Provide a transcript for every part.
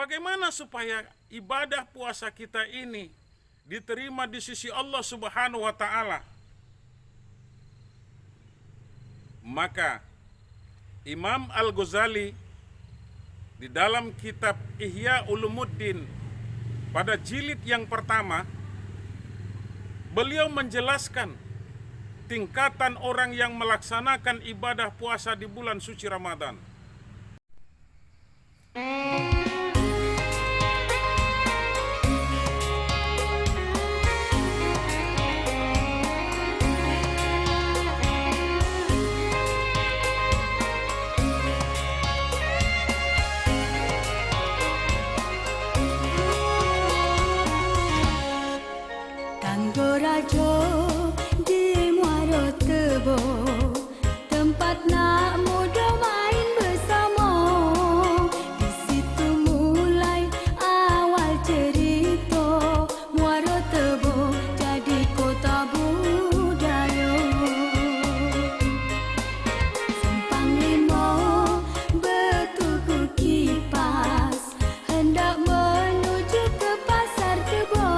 Bagaimana supaya ibadah puasa kita ini diterima di sisi Allah Subhanahu wa Ta'ala? Maka Imam Al-Ghazali di dalam kitab Ihya Ulumuddin pada jilid yang pertama, beliau menjelaskan tingkatan orang yang melaksanakan ibadah puasa di bulan suci Ramadan. Kanggo rajo di Muaro Tebo, tempat nak muda main bersama. Di situ mulai awal cerita, Muaro Tebo jadi kota budaya. Simpang Lima bertuku kipas, hendak menuju ke pasar Tebo.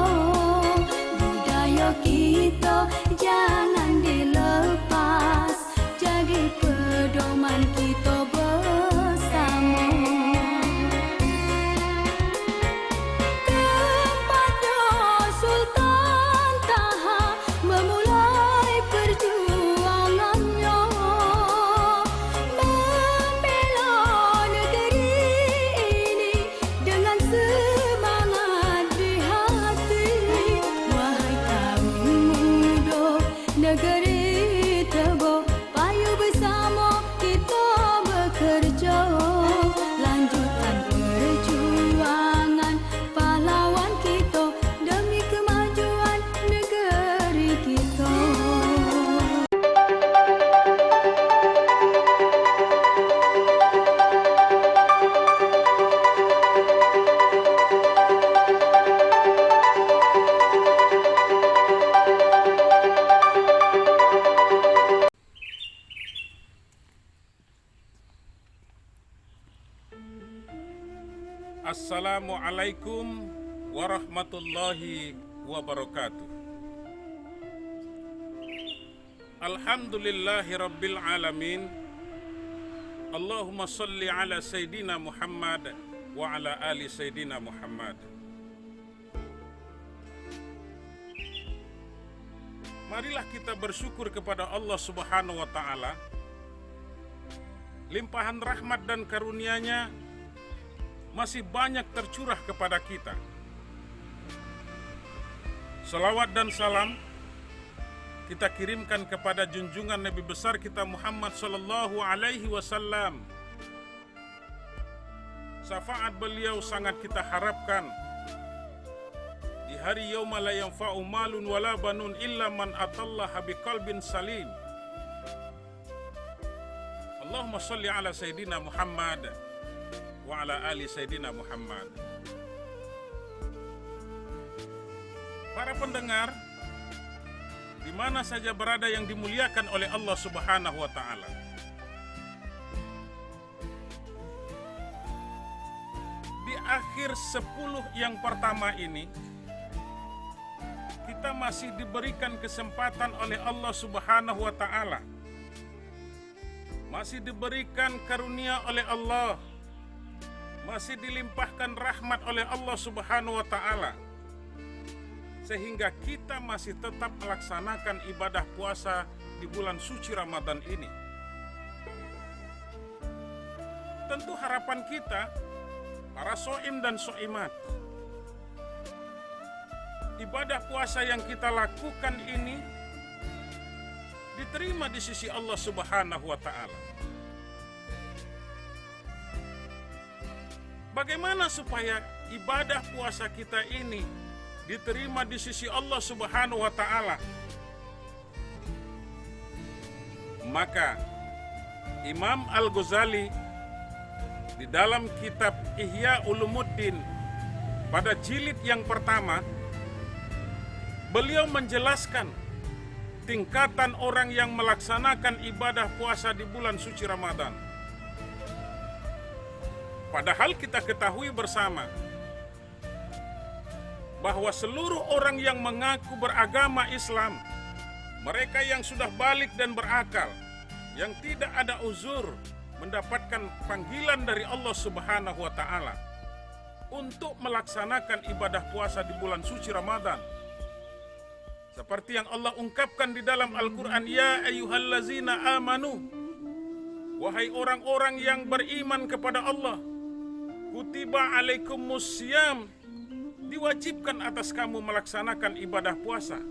Kita jangan dilepas, jadi pedoman kita bersama. Kepada Sultan Taha memulai perjuangannya, membela negeri ini dengan semangat di hati. Wahai negeri Tebo, payu bersama kita bekerja. Lanjutkan perjuangan pahlawan kita demi kemajuan negeri kita. Assalamualaikum warahmatullahi wabarakatuh. Alhamdulillahi rabbil alamin. Allahumma salli ala Sayyidina Muhammad wa ala ali Sayyidina Muhammad. Marilah kita bersyukur kepada Allah Subhanahu wa Ta'ala. Limpahan rahmat dan karunia-Nya masih banyak tercurah kepada kita. Salawat dan salam kita kirimkan kepada junjungan Nabi besar kita Muhammad sallallahu alaihi wasallam. Syafaat beliau sangat kita harapkan di hari yauma la yanfa'u malun wala banun illa man atallaha biqalbin salim. Allahumma shalli ala Sayyidina Muhammad wa ala ali Sayyidina Muhammad. Para pendengar, di mana saja berada yang dimuliakan oleh Allah Subhanahu wa Ta'ala. Di akhir 10 yang pertama ini, kita masih diberikan kesempatan oleh Allah Subhanahu wa Ta'ala. Masih diberikan karunia oleh Allah. Masih dilimpahkan rahmat oleh Allah Subhanahu wa Ta'ala, sehingga kita masih tetap melaksanakan ibadah puasa di bulan suci Ramadan ini. Tentu harapan kita, para soim dan soimat, ibadah puasa yang kita lakukan ini diterima di sisi Allah Subhanahu wa Ta'ala. Bagaimana supaya ibadah puasa kita ini diterima di sisi Allah Subhanahu wa Ta'ala? Maka Imam Al-Ghazali di dalam kitab Ihya Ulumuddin pada jilid yang pertama, beliau menjelaskan tingkatan orang yang melaksanakan ibadah puasa di bulan suci Ramadan. Padahal kita ketahui bersama bahwa seluruh orang yang mengaku beragama Islam, mereka yang sudah balik dan berakal, yang tidak ada uzur, mendapatkan panggilan dari Allah Subhanahu wa Ta'ala untuk melaksanakan ibadah puasa di bulan suci Ramadan. Seperti yang Allah ungkapkan di dalam Al-Quran, ya ayyuhallazina amanu, wahai orang-orang yang beriman kepada Allah, kutiba alaikumussyam, diwajibkan atas kamu melaksanakan ibadah puasa.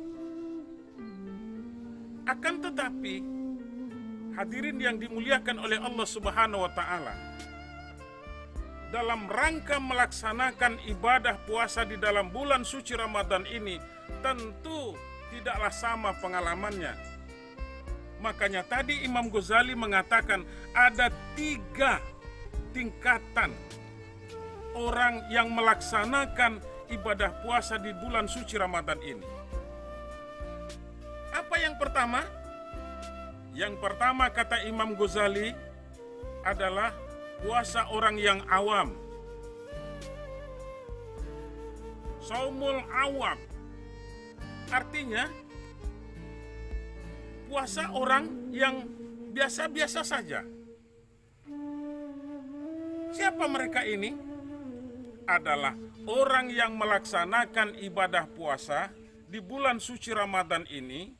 Akan tetapi, hadirin yang dimuliakan oleh Allah Subhanahu wa Ta'ala, dalam rangka melaksanakan ibadah puasa di dalam bulan suci Ramadan ini tentu tidaklah sama pengalamannya. Makanya tadi Imam Ghazali mengatakan ada 3 tingkatan orang yang melaksanakan ibadah puasa di bulan suci Ramadan ini. Apa yang pertama? Yang pertama kata Imam Ghazali adalah puasa orang yang awam. Shaumul awam. Artinya puasa orang yang biasa-biasa saja. Siapa mereka ini? Adalah orang yang melaksanakan ibadah puasa di bulan suci Ramadan ini,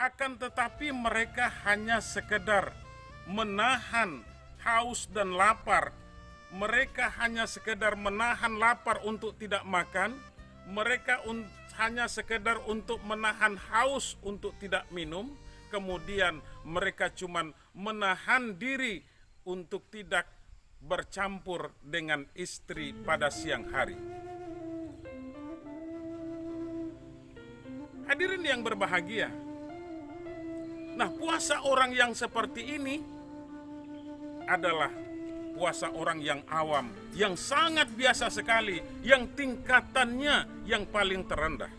akan tetapi mereka hanya sekedar menahan haus dan lapar. Mereka hanya sekedar menahan lapar untuk tidak makan. Mereka hanya sekedar untuk menahan haus untuk tidak minum. Kemudian mereka cuma menahan diri untuk tidak bercampur dengan istri pada siang hari. Hadirin yang berbahagia, nah puasa orang yang seperti ini adalah puasa orang yang awam, yang sangat biasa sekali, yang tingkatannya yang paling terendah.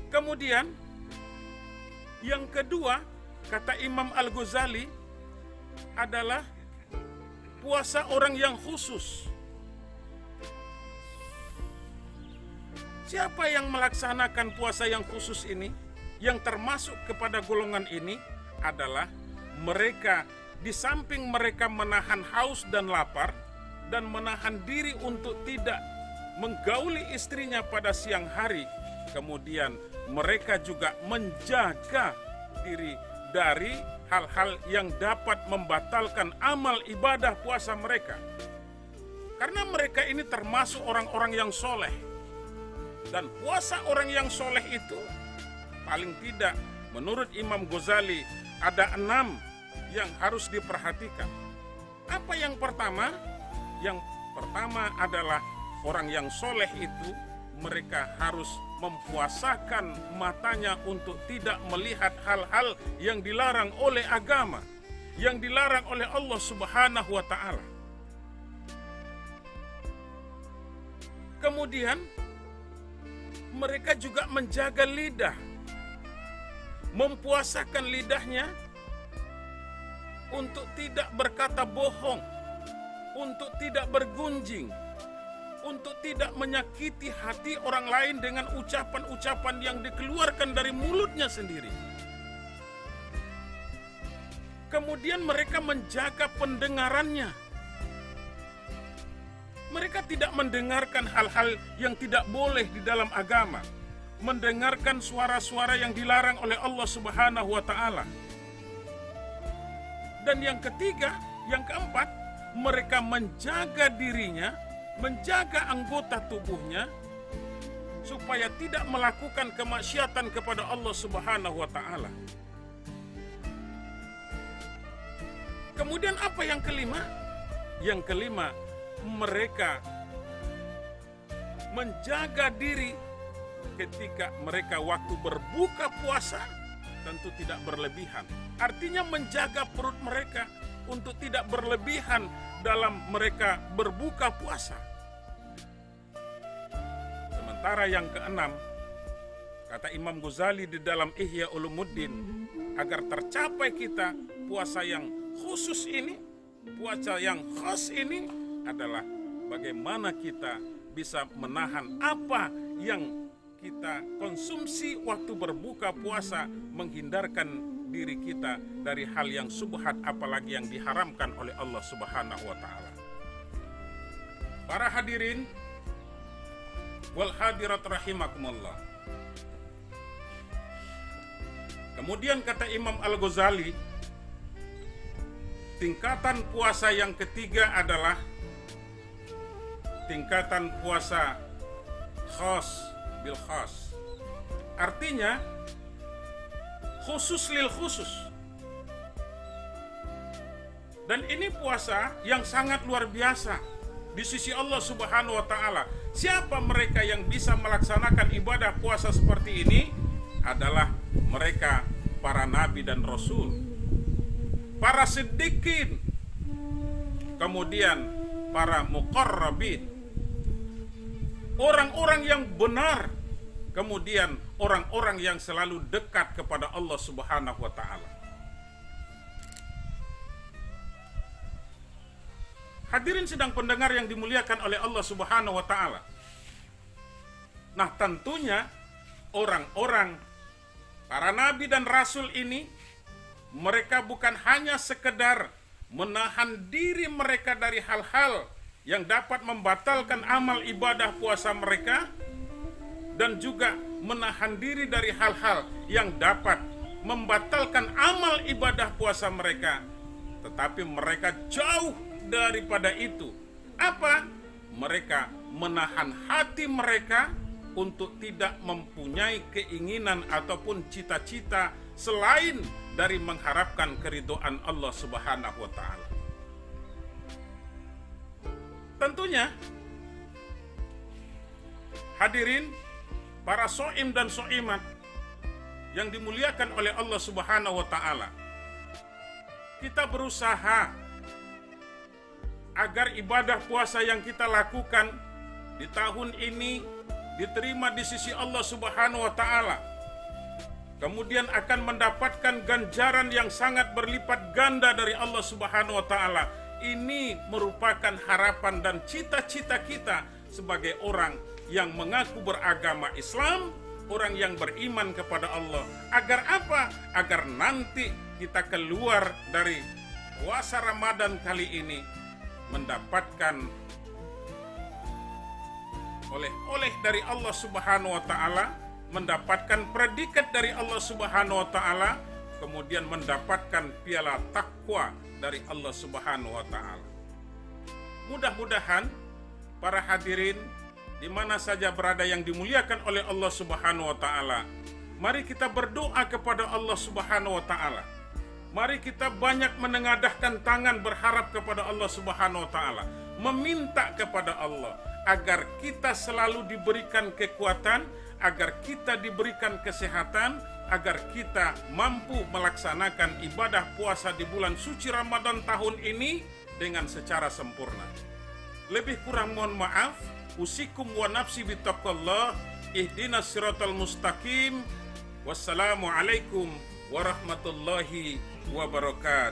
Kemudian yang kedua, kata Imam Al-Ghazali, adalah puasa orang yang khusus. Siapa yang melaksanakan puasa yang khusus ini? Yang termasuk kepada golongan ini adalah mereka, di samping mereka menahan haus dan lapar dan menahan diri untuk tidak menggauli istrinya pada siang hari, kemudian mereka juga menjaga diri dari hal-hal yang dapat membatalkan amal ibadah puasa mereka. Karena mereka ini termasuk orang-orang yang soleh. Dan puasa orang yang soleh itu paling tidak menurut Imam Ghazali ada 6 yang harus diperhatikan. Apa yang pertama? Yang pertama adalah orang yang soleh itu mereka harus mempuasakan matanya untuk tidak melihat hal-hal yang dilarang oleh agama, yang dilarang oleh Allah Subhanahu wa Ta'ala. Kemudian mereka juga menjaga lidah, mempuasakan lidahnya untuk tidak berkata bohong, untuk tidak bergunjing, untuk tidak menyakiti hati orang lain dengan ucapan-ucapan yang dikeluarkan dari mulutnya sendiri. Kemudian mereka menjaga pendengarannya. Mereka tidak mendengarkan hal-hal yang tidak boleh di dalam agama, mendengarkan suara-suara yang dilarang oleh Allah Subhanahu wa Ta'ala. Dan yang ketiga, yang keempat, mereka menjaga dirinya, menjaga anggota tubuhnya supaya tidak melakukan kemaksiatan kepada Allah Subhanahu wa Ta'ala. Kemudian apa yang kelima? Yang kelima, mereka menjaga diri ketika mereka waktu berbuka puasa tentu tidak berlebihan. Artinya menjaga perut mereka untuk tidak berlebihan dalam mereka berbuka puasa. Sementara yang keenam, kata Imam Ghazali di dalam Ihya Ulumuddin, agar tercapai kita puasa yang khusus ini, puasa yang khas ini adalah bagaimana kita bisa menahan apa yang kita konsumsi waktu berbuka puasa, menghindarkan diri kita dari hal yang subhat, apalagi yang diharamkan oleh Allah Subhanahu wa taala. Para hadirin wal hadirat rahimakumullah. Kemudian kata Imam Al-Ghazali, tingkatan puasa yang ketiga adalah tingkatan puasa khas bil khas. Artinya khusus lil khusus. Dan ini puasa yang sangat luar biasa di sisi Allah Subhanahu wa taala. Siapa mereka yang bisa melaksanakan ibadah puasa seperti ini? Adalah mereka para nabi dan rasul, para siddiqin, kemudian para muqarrabin, orang-orang yang benar, kemudian orang-orang yang selalu dekat kepada Allah Subhanahu wa taala. Hadirin sedang pendengar yang dimuliakan oleh Allah Subhanahu wa taala. Nah, tentunya orang-orang para nabi dan rasul ini, mereka bukan hanya sekedar menahan diri mereka dari hal-hal yang dapat membatalkan amal ibadah puasa mereka, dan juga menahan diri dari hal-hal yang dapat membatalkan amal ibadah puasa mereka. Tetapi mereka jauh daripada itu. Apa? Mereka menahan hati mereka untuk tidak mempunyai keinginan ataupun cita-cita selain dari mengharapkan keridhaan Allah Subhanahu wa taala. Tentunya hadirin para soim dan soimat yang dimuliakan oleh Allah Subhanahu wa taala, kita berusaha agar ibadah puasa yang kita lakukan di tahun ini diterima di sisi Allah Subhanahu wa taala, kemudian akan mendapatkan ganjaran yang sangat berlipat ganda dari Allah Subhanahu wa taala. Ini merupakan harapan dan cita-cita kita sebagai orang yang mengaku beragama Islam, orang yang beriman kepada Allah. Agar apa? Agar nanti kita keluar dari puasa Ramadan kali ini mendapatkan oleh dari Allah Subhanahu wa taala, mendapatkan predikat dari Allah Subhanahu wa taala, kemudian mendapatkan piala takwa dari Allah Subhanahu wa taala. Mudah-mudahan para hadirin di mana saja berada yang dimuliakan oleh Allah Subhanahu wa taala, mari kita berdoa kepada Allah Subhanahu wa taala. Mari kita banyak menengadahkan tangan berharap kepada Allah Subhanahu wa taala, meminta kepada Allah agar kita selalu diberikan kekuatan, agar kita diberikan kesehatan, agar kita mampu melaksanakan ibadah puasa di bulan suci Ramadan tahun ini dengan secara sempurna. Lebih kurang mohon maaf. Usikum wa nafsi bittaqwallah. Ihdinas siratal mustaqim. Wassalamualaikum warahmatullahi wabarakatuh.